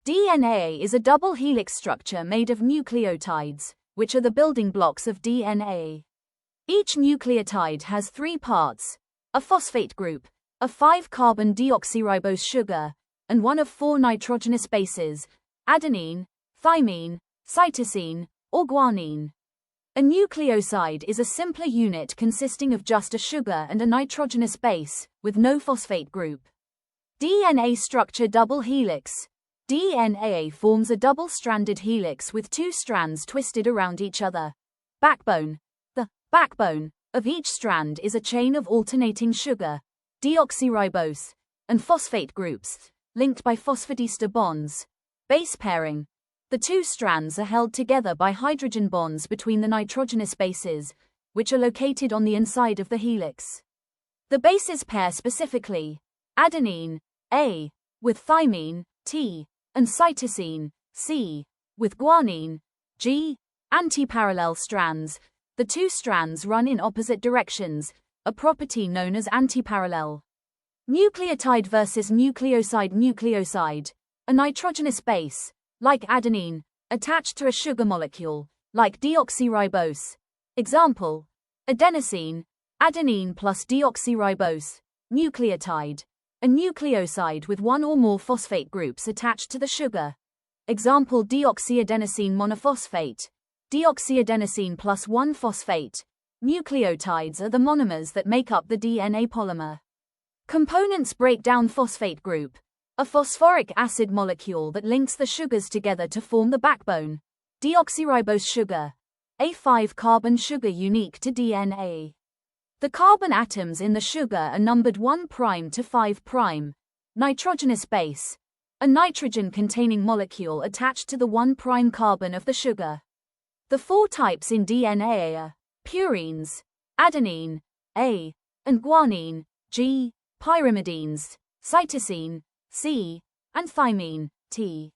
DNA is a double helix structure made of nucleotides, which are the building blocks of DNA. Each nucleotide has three parts: a phosphate group, a 5-carbon deoxyribose sugar, and one of 4 nitrogenous bases: adenine, thymine, cytosine, or guanine. A nucleoside is a simpler unit consisting of just a sugar and a nitrogenous base, with no phosphate group. DNA structure: double helix. DNA forms a double-stranded helix with 2 strands twisted around each other. Backbone. The backbone of each strand is a chain of alternating sugar, deoxyribose, and phosphate groups, linked by phosphodester bonds. Base pairing. The 2 strands are held together by hydrogen bonds between the nitrogenous bases, which are located on the inside of the helix. The bases pair specifically: adenine, A, with thymine, T, and cytosine, C, with guanine, G. Antiparallel strands. The 2 strands run in opposite directions, a property known as antiparallel. Nucleotide versus nucleoside. Nucleoside, a nitrogenous base, like adenine, attached to a sugar molecule, like deoxyribose. Example: adenosine, adenine plus deoxyribose. Nucleotide, a nucleoside with 1 or more phosphate groups attached to the sugar. Example: deoxyadenosine monophosphate, deoxyadenosine plus 1 phosphate. Nucleotides are the monomers that make up the DNA polymer. Components: break down phosphate group, a phosphoric acid molecule that links the sugars together to form the backbone. Deoxyribose sugar, a 5-carbon sugar unique to DNA. The carbon atoms in the sugar are numbered 1' to 5'. Nitrogenous base, a nitrogen-containing molecule attached to the 1' carbon of the sugar. The 4 types in DNA are purines, adenine, A, and guanine, G, pyrimidines, cytosine, C, and thymine, T.